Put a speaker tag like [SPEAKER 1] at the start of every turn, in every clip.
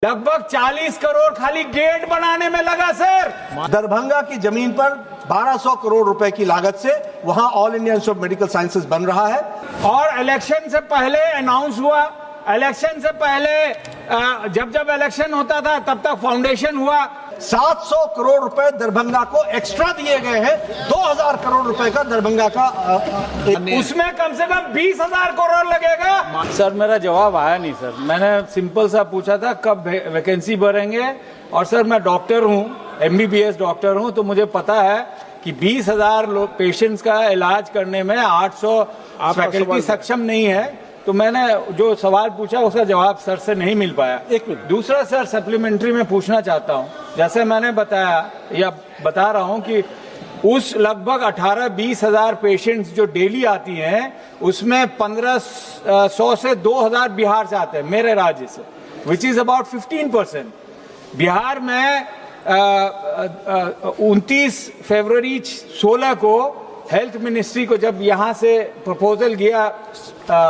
[SPEAKER 1] लगभग 40 करोड़ खाली गेट बनाने में लगा सर।
[SPEAKER 2] दरभंगा की जमीन पर 1200 करोड़ रुपए की लागत से वहां all India institute of medical sciences बन रहा है।
[SPEAKER 1] और इलेक्शन से पहले अनाउंस हुआ, इलेक्शन से पहले जब इलेक्शन होता था तब तक फाउंडेशन हुआ।
[SPEAKER 2] 700 करोड़ रुपए दरभंगा को एक्स्ट्रा दिए गए हैं। 2000 करोड़ रुपए का दरभंगा का
[SPEAKER 1] उसमें कम से कम 20,000 करोड़ लगेगा।
[SPEAKER 3] सर मेरा जवाब आया नहीं सर। मैंने सिंपल सा पूछा था कब वैकेंसी भरेंगे, और सर मैं डॉक्टर हूँ, MBBS डॉक्टर हूँ, तो मुझे पता है कि 20,000 पेशेंट्स का इलाज करने में 800 फैकल्टी सक्षम नहीं है। तो मैंने जो सवाल पूछा उसका जवाब सर से नहीं मिल पाया।
[SPEAKER 2] एक मिनट।
[SPEAKER 3] दूसरा सर सप्लीमेंट्री में पूछना चाहता हूँ, जैसे मैंने बताया या बता रहा हूँ कि उस लगभग 18-20 हजार पेशेंट्स जो डेली आती हैं उसमें 1500 से 2000 बिहार से आते हैं, मेरे राज्य से, विच इज अबाउट 15%। बिहार में 29 फरवरी 16 को हेल्थ मिनिस्ट्री को जब यहाँ से प्रपोजल गया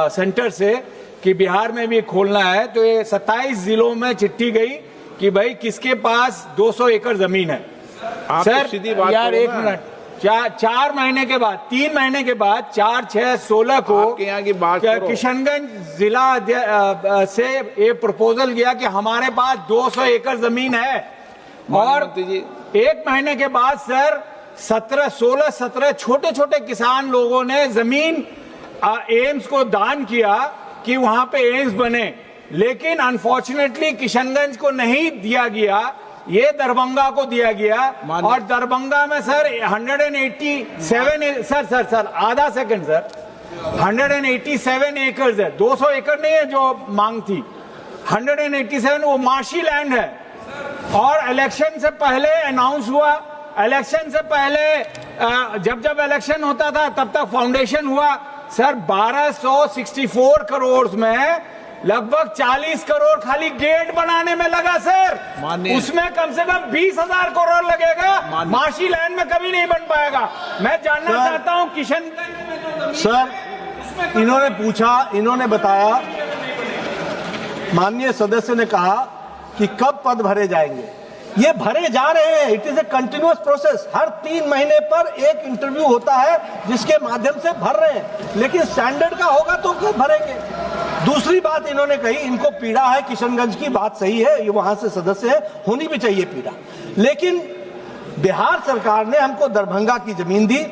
[SPEAKER 3] सेंटर से कि बिहार में भी खोलना है, तो ये 27 जिलों में चिट्ठी गई कि भाई किसके पास 200 एकड़ जमीन है। सर तो यार एक मिनट, 4 महीने के बाद, 3 महीने के बाद 4, 6, 16 को
[SPEAKER 4] यहाँ की बात
[SPEAKER 3] किशनगंज जिला से ये प्रपोजल गया कि हमारे पास 200 एकड़ जमीन है। और 1 महीने के बाद सर 16-17 छोटे छोटे किसान लोगों ने जमीन एम्स को दान किया कि वहां पे एम्स बने, लेकिन अनफॉर्चुनेटली किशनगंज को नहीं दिया गया, ये दरभंगा को दिया गया। और दरभंगा में सर 187 सर आधा सेकंड सर, 187 एकड़ है, 200 एकड़ नहीं है जो मांग थी, 187 वो मार्शी लैंड है। और इलेक्शन से पहले अनाउंस हुआ, इलेक्शन से पहले जब इलेक्शन होता था तब तक फाउंडेशन हुआ। सर 1264 करोड़ में लगभग 40 करोड़ खाली गेट बनाने में लगा सर। उसमें कम से कम 20,000 करोड़ लगेगा। मार्शी लैंड में कभी नहीं बन पाएगा। मैं जानना चाहता हूं किशनगंज में जो
[SPEAKER 2] सर इन्होंने पूछा, इन्होंने बताया, माननीय सदस्य ने कहा कि कब पद भरे जाएंगे। ये भरे जा रहे हैं, it is a continuous process. हर 3 महीने पर एक इंटरव्यू होता है जिसके माध्यम से भर रहे हैं, लेकिन स्टैंडर्ड का होगा तो कब भरेंगे। दूसरी बात इन्होंने कही, इनको पीड़ा है, किशनगंज की बात सही है, ये वहां से सदस्य है, होनी भी चाहिए पीड़ा, लेकिन बिहार सरकार ने हमको दरभंगा की जमीन दी।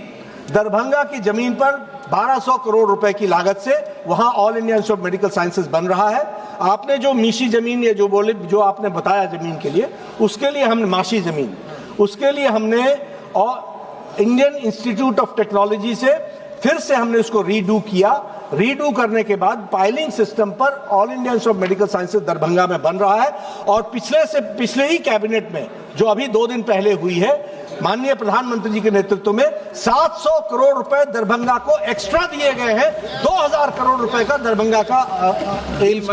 [SPEAKER 2] दरभंगा की जमीन पर 1200 करोड़ रुपए की लागत से वहां all India institute of medical sciences बन रहा है। आपने जो मीशी जमीन, ये जो बोले, जो आपने बताया जमीन के लिए, उसके लिए हमने माशी जमीन, उसके लिए हमने और इंडियन इंस्टीट्यूट ऑफ टेक्नोलॉजी से फिर से हमने उसको रीडू किया। रीडू करने के बाद पाइलिंग सिस्टम पर all India institute of medical sciences Darbhanga में बन रहा है। और पिछले ही कैबिनेट में, जो अभी 2 दिन पहले हुई है, माननीय प्रधानमंत्री जी के नेतृत्व में 700 करोड़ रुपए दरभंगा को एक्स्ट्रा दिए गए हैं। 2000 करोड़ रुपए का दरभंगा का एम्स।